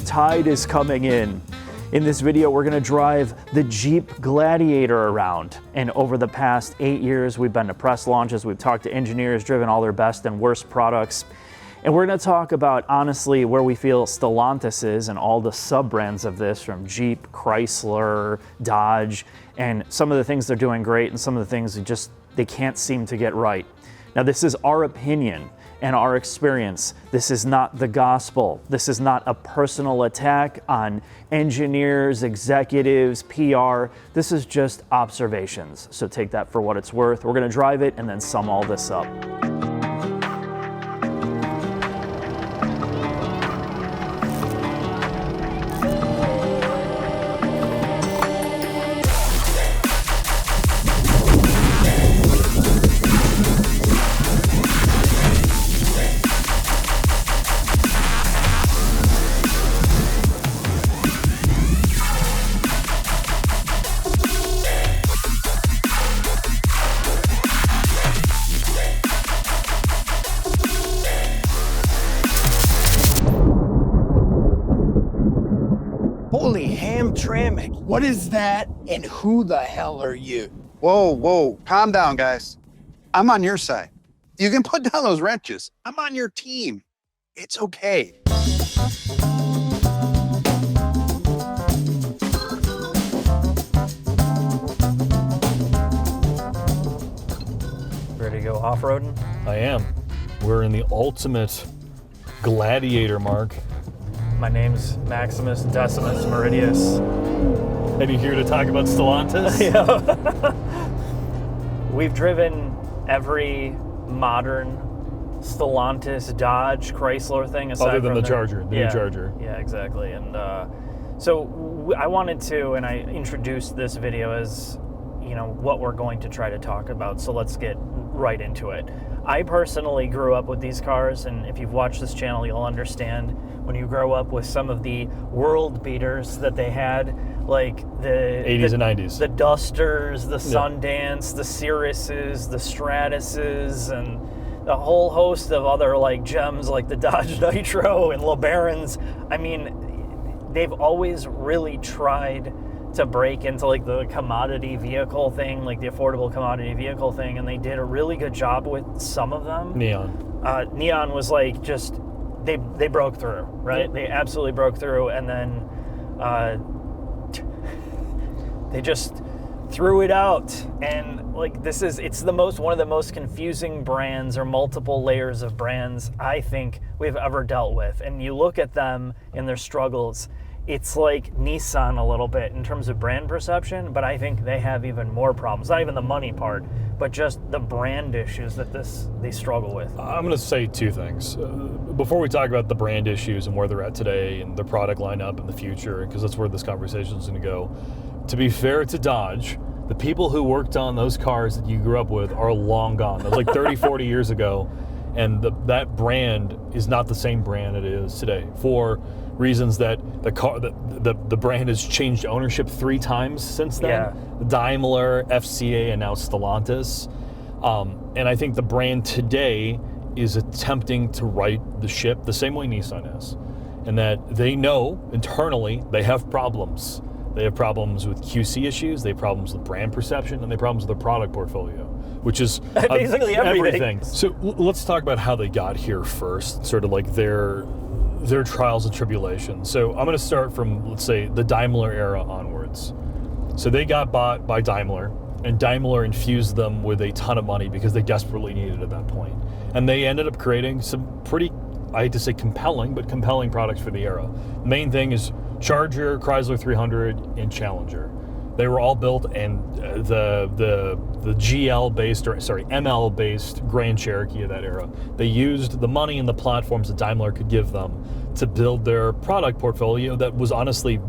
tide is coming in. In this video, we're gonna drive the Jeep Gladiator around. And over the past 8 years, we've been to press launches, we've talked to engineers, driven all their best and worst products. And we're gonna talk about, honestly, where we feel Stellantis is and all the sub-brands of this, from Jeep, Chrysler, Dodge, and some of the things they're doing great and some of the things they can't seem to get right. Now, this is our opinion and our experience. This is not the gospel. This is not a personal attack on engineers, executives, PR. This is just observations. So take that for what it's worth. We're gonna drive it and then sum all this up. Holy ham-tramming. What is that, and who the hell are you? Whoa, calm down, guys. I'm on your side. You can put down those wrenches. I'm on your team. It's okay. Ready to go off-roading? I am. We're in the ultimate Gladiator, Mark. My name's Maximus Decimus Meridius. And you're here to talk about Stellantis? Yeah. We've driven every modern Stellantis, Dodge, Chrysler thing aside Other than from the Charger, the new Charger. Yeah, exactly. And so I wanted to, and I introduced this video as, what we're going to try to talk about. So let's get right into it. I personally grew up with these cars, and if you've watched this channel, you'll understand when you grow up with some of the world beaters that they had, like the 80s and 90s. The Dusters, the Sundance, the Cirruses, the Stratuses, and a whole host of other gems like the Dodge Nitro and LeBarons. I mean, they've always really tried to break into the commodity vehicle thing, the affordable commodity vehicle thing, and they did a really good job with some of them. Neon was they broke through, right? Yep. They absolutely broke through, and then they just threw it out. And it's one of the most confusing brands, or multiple layers of brands, I think we've ever dealt with. And you look at them and their struggles, it's like Nissan a little bit in terms of brand perception, but I think they have even more problems. Not even the money part, but just the brand issues that they struggle with. I'm going to say two things. Before we talk about the brand issues and where they're at today and the product lineup in the future, because that's where this conversation is going to go. To be fair to Dodge, the people who worked on those cars that you grew up with are long gone. That was 30, 40 years ago, and that brand is not the same brand it is today, for reasons that the brand has changed ownership 3 times since then. Yeah. Daimler, FCA, and now Stellantis. And I think the brand today is attempting to right the ship the same way Nissan is. And that they know internally they have problems. They have problems with QC issues, they have problems with brand perception, and they have problems with their product portfolio, which is basically everything. So let's talk about how they got here first, sort of their trials and tribulations. So I'm going to start from, let's say, the Daimler era onwards. So they got bought by Daimler, and Daimler infused them with a ton of money because they desperately needed it at that point. And they ended up creating some pretty, I hate to say compelling products for the era. The main thing is Charger, Chrysler 300, and Challenger. They were all built in the ML-based Grand Cherokee of that era. They used the money and the platforms that Daimler could give them to build their product portfolio that was honestly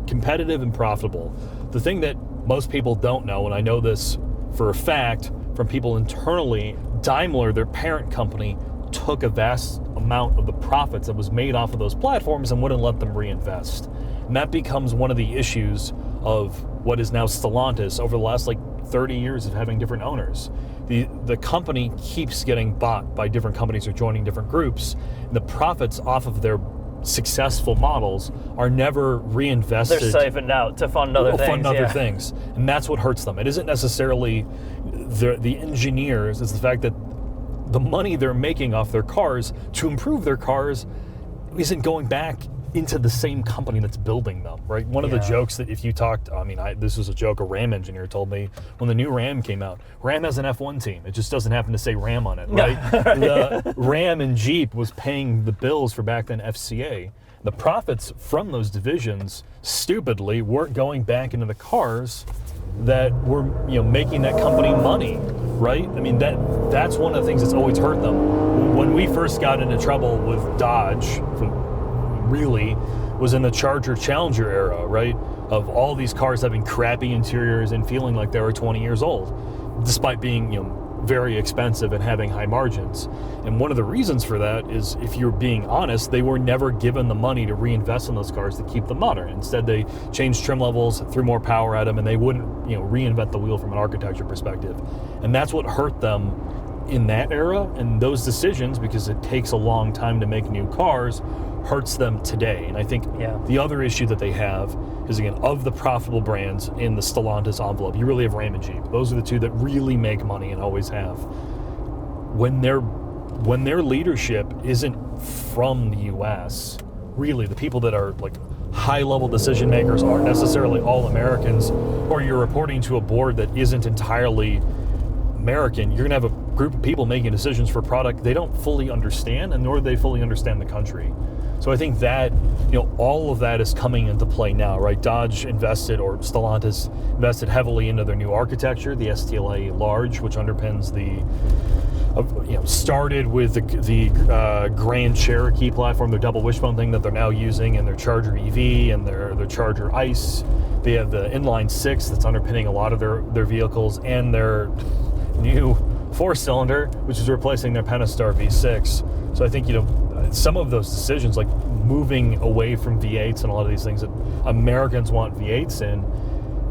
competitive and profitable. The thing that most people don't know, and I know this for a fact from people internally, Daimler, their parent company, took a vast amount of the profits that was made off of those platforms and wouldn't let them reinvest. And that becomes one of the issues of what is now Stellantis over the last 30 years of having different owners. The company keeps getting bought by different companies or joining different groups, and the profits off of their successful models are never reinvested. They're siphoned out to fund other things. And that's what hurts them. It isn't necessarily the engineers, it's the fact that the money they're making off their cars to improve their cars isn't going back into the same company that's building them, right? One of the jokes that if you talked, this was a joke a Ram engineer told me when the new Ram came out. Ram has an F1 team. It just doesn't happen to say Ram on it, right? The Ram and Jeep was paying the bills for back then FCA. The profits from those divisions, stupidly, weren't going back into the cars that were, making that company money, right? I mean, that's one of the things that's always hurt them. When we first got into trouble with Dodge, really was in the Charger Challenger era, right? Of all these cars having crappy interiors and feeling like they were 20 years old, despite being, very expensive and having high margins. And one of the reasons for that is, if you're being honest, they were never given the money to reinvest in those cars to keep them modern. Instead, they changed trim levels, threw more power at them, and they wouldn't, reinvent the wheel from an architecture perspective. And that's what hurt them in that era, and those decisions, because it takes a long time to make new cars, hurts them today. And I think the other issue that they have is, again, of the profitable brands in the Stellantis envelope, you really have Ram and Jeep. Those are the two that really make money and always have. When their leadership isn't from the US, really the people that are like high-level decision makers aren't necessarily all Americans, or you're reporting to a board that isn't entirely American, you're going to have a group of people making decisions for a product they don't fully understand, and nor do they fully understand the country. So I think that, all of that is coming into play now, right? Dodge invested, or Stellantis invested heavily into their new architecture, the STLA Large, which underpins started with the Grand Cherokee platform, their double wishbone thing that they're now using in their Charger EV and their Charger ICE. They have the inline six that's underpinning a lot of their vehicles, and their new 4-cylinder, which is replacing their Pentastar V6. So I think, some of those decisions, like moving away from V8s and a lot of these things that Americans want V8s in,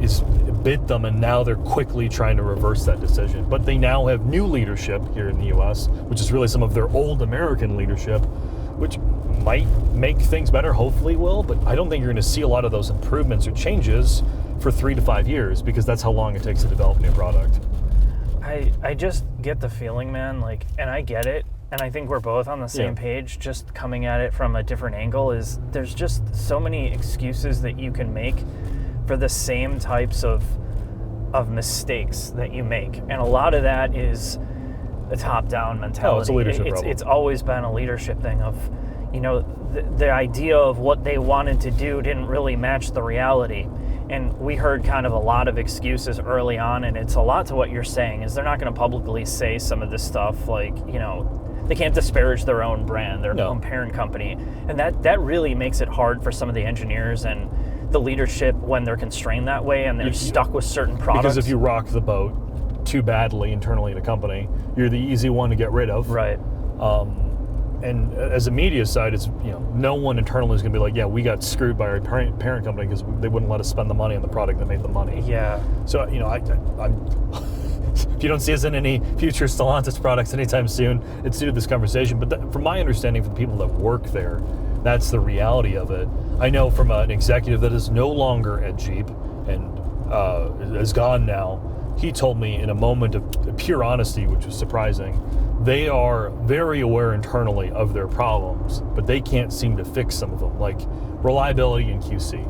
is bit them, and now they're quickly trying to reverse that decision. But they now have new leadership here in the US, which is really some of their old American leadership, which might make things better, hopefully will, but I don't think you're going to see a lot of those improvements or changes for 3 to 5 years, because that's how long it takes to develop a new product. I just get the feeling, man, and I get it, and I think we're both on the same page, just coming at it from a different angle, is there's just so many excuses that you can make for the same types of mistakes that you make. And a lot of that is a top-down mentality. Oh, it's a leadership problem. It's always been a leadership thing of, the idea of what they wanted to do didn't really match the reality. And we heard kind of a lot of excuses early on, and it's a lot to what you're saying, is they're not going to publicly say some of this stuff, they can't disparage their own brand, their own parent company. And that really makes it hard for some of the engineers and the leadership when they're constrained that way and they're stuck with certain products. Because if you rock the boat too badly internally in a company, you're the easy one to get rid of. Right. And as a media side, it's, no one internally is going to be like, we got screwed by our parent company because they wouldn't let us spend the money on the product that made the money. Yeah. So, I'm if you don't see us in any future Stellantis products anytime soon, it's due to this conversation. But from my understanding, for the people that work there, that's the reality of it. I know from an executive that is no longer at Jeep and is gone now, he told me in a moment of pure honesty, which was surprising, they are very aware internally of their problems, but they can't seem to fix some of them, like reliability and QC,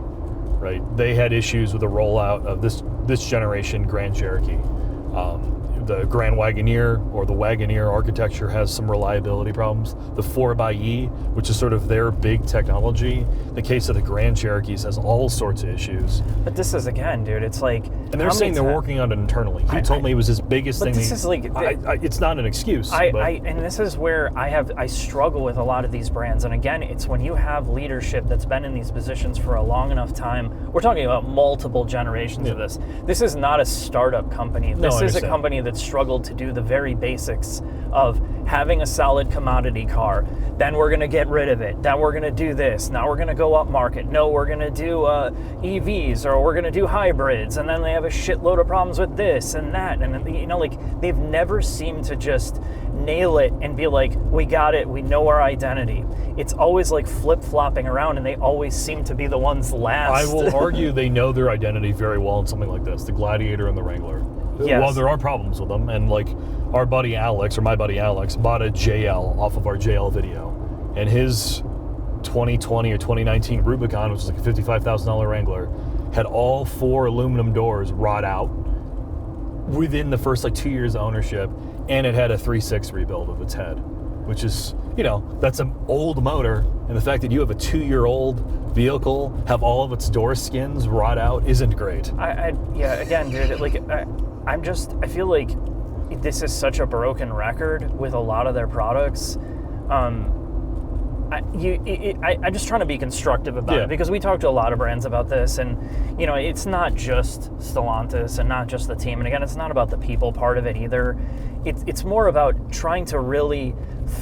right? They had issues with the rollout of this generation Grand Cherokee. The Grand Wagoneer, or the Wagoneer architecture, has some reliability problems. The 4xe, which is sort of their big technology, the case of the Grand Cherokees has all sorts of issues. But this is, again, dude, it's like... And they're saying they're working on it internally. He told me it was his biggest thing. But this is like... it's not an excuse. And this is where I struggle with a lot of these brands. And again, it's when you have leadership that's been in these positions for a long enough time. We're talking about multiple generations of this. This is not a startup company. This is a company that struggled to do the very basics of, having a solid commodity car. Then we're going to get rid of it. Then we're going to do this. Now we're going to go up market. No, we're going to do EVs, or we're going to do hybrids. And then they have a shitload of problems with this and that. And, you know, like, they've never seemed to just nail it and be like, we got it, we know our identity. It's always like flip-flopping around, and they always seem to be the ones last. I will argue they know their identity very well in something like this, the Gladiator and the Wrangler. Yes. Well, there are problems with them, and like our buddy Alex, or my buddy Alex, bought a JL off of our JL video, and his 2020 or 2019 Rubicon, which was like a $55,000 Wrangler, had all 4 aluminum doors rot out within the first like 2 years of ownership, and it had a 3.6 rebuild of its head, which is, you know, that's an old motor, and the fact that you have a 2-year-old vehicle have all of its door skins rot out isn't great. Yeah, again, dude, like, I feel like this is such a broken record with a lot of their products. I'm just trying to be constructive about it, because we talked to a lot of brands about this, and, you know, it's not just Stellantis and not just the team. And again, it's not about the people part of it either. It's more about trying to really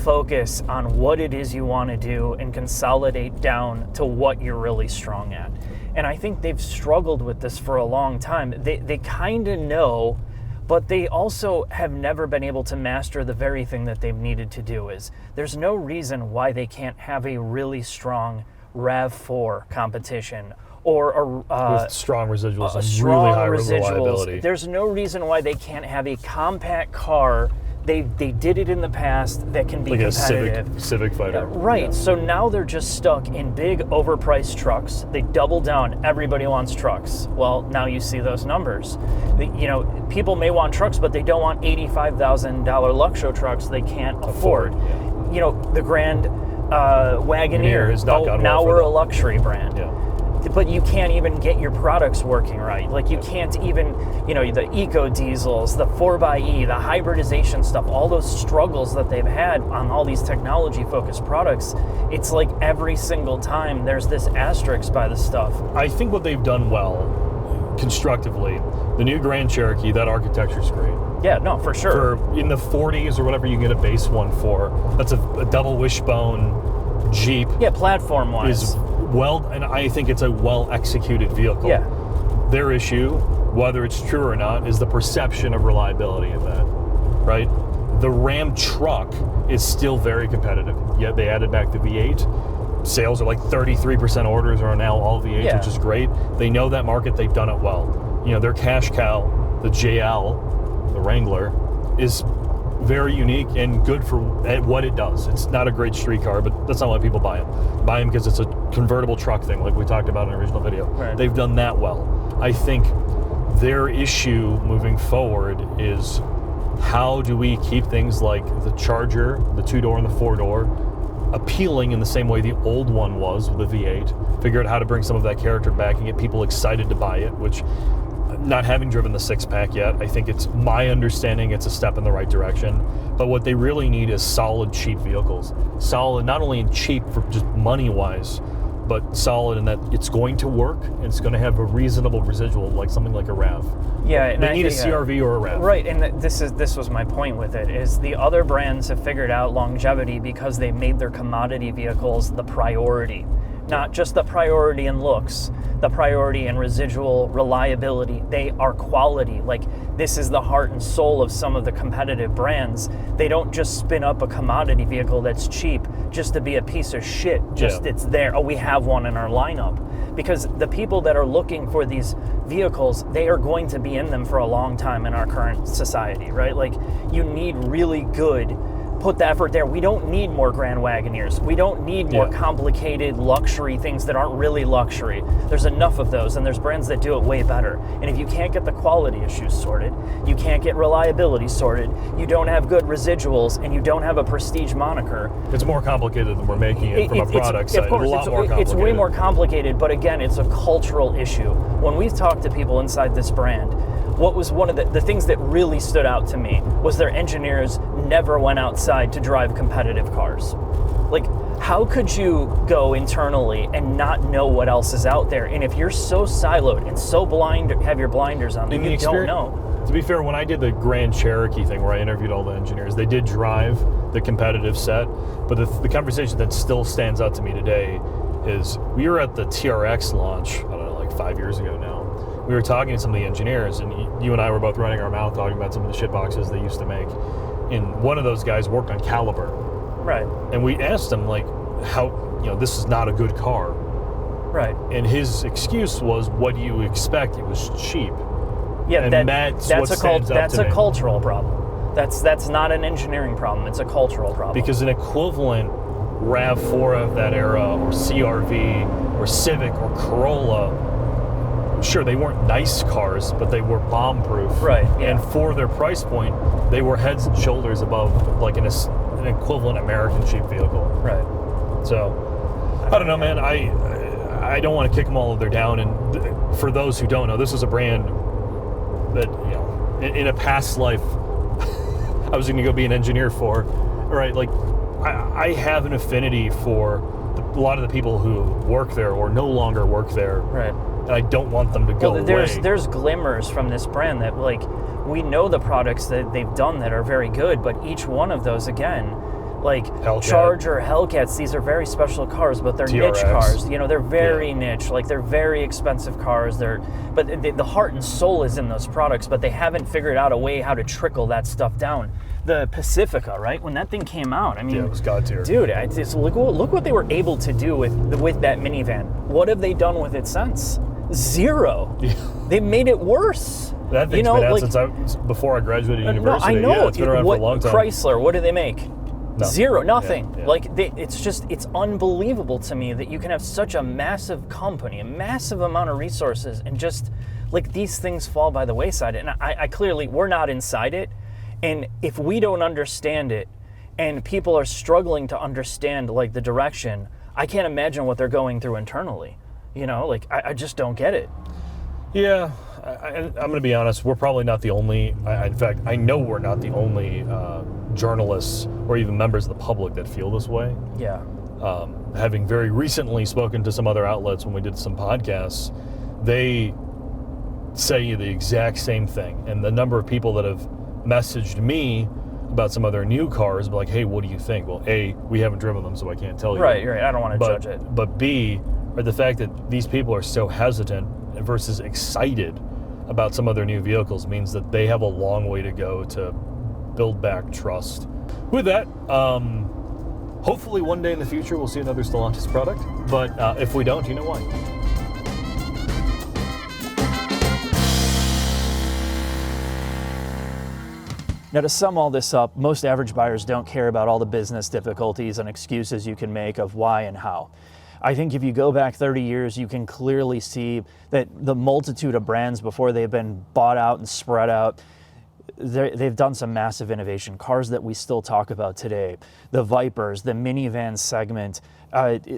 focus on what it is you want to do and consolidate down to what you're really strong at. And I think they've struggled with this for a long time. They kind of know, but they also have never been able to master the very thing that they've needed to do. Is there's no reason why they can't have a really strong RAV4 competition, or with strong residuals and really high reliability. There's no reason why they can't have a compact car. They did it in the past that can be like competitive. A Civic Fighter. Right. Yeah. So now they're just stuck in big overpriced trucks. They double down. Everybody wants trucks. Well, now you see those numbers. You know, people may want trucks, but they don't want $85,000 Luxo trucks they can't afford. Yeah. You know, the Grand Wagoneer has not gone now well for we're them. a luxury brand. Yeah. But you can't even get your products working right. Like, you can't even, you know, the eco diesels, the 4xe, the hybridization stuff, all those struggles that they've had on all these technology focused products. It's like every single time there's this asterisk by the stuff. I think what they've done well, constructively, the new Grand Cherokee, that architecture's great. Yeah, no, for sure. For in the 40s or whatever you get a base one for, that's a double wishbone Jeep. Yeah, platform wise. Is well, and I think it's a well-executed vehicle. Yeah. Their issue, whether it's true or not, is the perception of reliability of that, right? The Ram truck is still very competitive, yet they added back the V8. Sales are like 33% orders are now all V8s, which is great. They know that market, they've done it well. You know, their cash cow, the JL, the Wrangler, is very unique and good for what it does. It's not a great street car, but that's not why people buy them. Buy them because it's a convertible truck thing, like we talked about in the original video. Right. They've done that well. I think their issue moving forward is, how do we keep things like the Charger, the 2-door and the 4-door, appealing in the same way the old one was with the V8? Figure out how to bring some of that character back and get people excited to buy it, which, not having driven the 6-pack yet, I think it's my understanding it's a step in the right direction. But what they really need is solid, cheap vehicles. Solid, not only cheap for just money-wise, but solid in that it's going to work and it's going to have a reasonable residual, like something like a RAV. Yeah, they need a CRV or a RAV. Right, and this was my point with it, is the other brands have figured out longevity because they made their commodity vehicles the priority. Not just the priority in looks, the priority in residual reliability. They are quality. Like, this is the heart and soul of some of the competitive brands. They don't just spin up a commodity vehicle that's cheap just to be a piece of shit. It's there. Oh, we have one in our lineup. Because the people that are looking for these vehicles, they are going to be in them for a long time in our current society, right? Like, you need really good, put the effort there. We don't need more Grand Wagoneers. We don't need more complicated luxury things that aren't really luxury. There's enough of those, and there's brands that do it way better. And if you can't get the quality issues sorted, you can't get reliability sorted, you don't have good residuals, and you don't have a prestige moniker. It's more complicated than we're making it from a product side. Of course, it's a lot more complicated. It's way more complicated, but again, it's a cultural issue. When we've talked to people inside this brand, what was one of the things that really stood out to me was their engineers never went outside to drive competitive cars. Like, how could you go internally and not know what else is out there? And if you're so siloed and so blind, have your blinders on, then you don't know. To be fair, when I did the Grand Cherokee thing where I interviewed all the engineers, they did drive the competitive set, but the conversation that still stands out to me today is we were at the TRX launch, I don't know, like 5 years ago now. We were talking to some of the engineers, and you and I were both running our mouth talking about some of the shit boxes they used to make. And one of those guys worked on Caliber. Right. And we asked him, like, how, this is not a good car. Right. And his excuse was, what do you expect? It was cheap. Yeah, and that's a cultural problem. That's not an engineering problem. It's a cultural problem. Because an equivalent RAV4 of that era, or CRV, or Civic, or Corolla, sure, they weren't nice cars, but they were bomb-proof. Right, yeah. And for their price point, they were heads and shoulders above, like, an equivalent American cheap vehicle. Right. So, I don't know, man. I don't want to kick them all they're down. And for those who don't know, this is a brand that, in a past life, I was going to go be an engineer for. Right? Like, I have an affinity for a lot of the people who work there or no longer work there. Right. And I don't want them to go away. There's glimmers from this brand that, like, we know the products that they've done that are very good, but each one of those, again, like Hellcat. Charger, Hellcats, these are very special cars, but they're TRX. niche cars. They're very niche. Like, they're very expensive cars. But the heart and soul is in those products, but they haven't figured out a way how to trickle that stuff down. The Pacifica, right? When that thing came out, I mean, it was god tier. Dude, look what they were able to do with that minivan. What have they done with it since? Zero. Yeah. They made it worse. That thing's been out since before I graduated university. No, I know. Yeah, it's been around for a long time. Chrysler, what do they make? Nothing. Zero, nothing. Yeah. Like, it's unbelievable to me that you can have such a massive company, a massive amount of resources, and just, like, these things fall by the wayside. And I clearly, we're not inside it. And if we don't understand it, and people are struggling to understand, like, the direction, I can't imagine what they're going through internally. Like, I just don't get it. Yeah, I'm going to be honest. We're probably not the only. In fact, I know we're not the only journalists or even members of the public that feel this way. Yeah. Having very recently spoken to some other outlets when we did some podcasts, they say the exact same thing. And the number of people that have messaged me about some other new cars, like, hey, what do you think? Well, A, we haven't driven them, so I can't tell you. Right. I don't want to judge it. But B, or the fact that these people are so hesitant versus excited about some of their new vehicles means that they have a long way to go to build back trust. With that, hopefully one day in the future we'll see another Stellantis product, but if we don't, you know why. Now, to sum all this up, most average buyers don't care about all the business difficulties and excuses you can make of why and how. I think if you go back 30 years, you can clearly see that the multitude of brands before they've been bought out and spread out, they've done some massive innovation. Cars that we still talk about today, the Vipers, the minivan segment,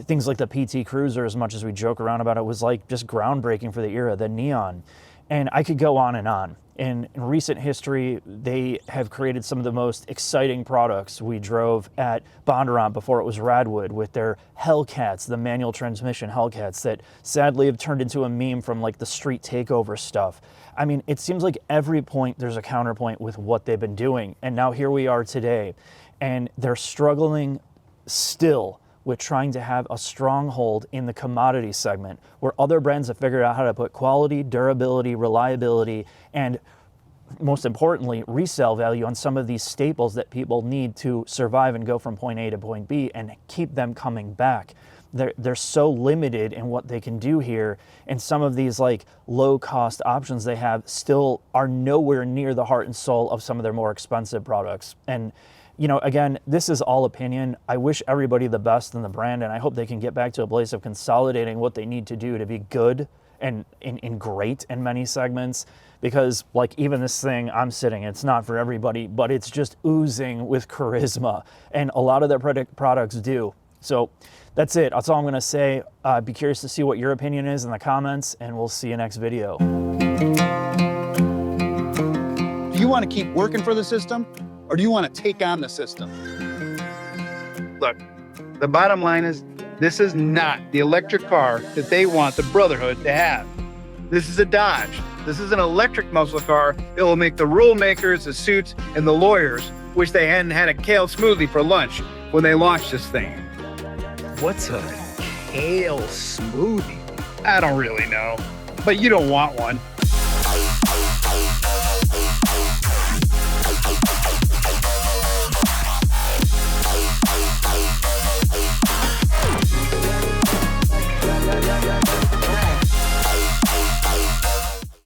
things like the PT Cruiser, as much as we joke around about it, was like just groundbreaking for the era, the Neon. And I could go on and on. In recent history, they have created some of the most exciting products. We drove at Bondurant before it was Radwood with their Hellcats, the manual transmission Hellcats that sadly have turned into a meme from, like, the street takeover stuff. I mean, it seems like every point there's a counterpoint with what they've been doing. And now here we are today, and they're struggling still with trying to have a stronghold in the commodity segment where other brands have figured out how to put quality, durability, reliability, and most importantly, resale value on some of these staples that people need to survive and go from point A to point B and keep them coming back. They're so limited in what they can do here, and some of these, like, low-cost options they have still are nowhere near the heart and soul of some of their more expensive products. And again, this is all opinion. I wish everybody the best in the brand, and I hope they can get back to a place of consolidating what they need to do to be good and great in many segments. Because, like, even this thing I'm sitting, it's not for everybody, but it's just oozing with charisma, and a lot of their products do. So that's it. That's all I'm going to say. Be curious to see what your opinion is in the comments, and we'll see you next video. Do you want to keep working for the system, or do you want to take on the system? Look, the bottom line is, this is not the electric car that they want the Brotherhood to have. This is a Dodge. This is an electric muscle car that will make the rule makers, the suits, and the lawyers wish they hadn't had a kale smoothie for lunch when they launched this thing. What's a kale smoothie? I don't really know, but you don't want one.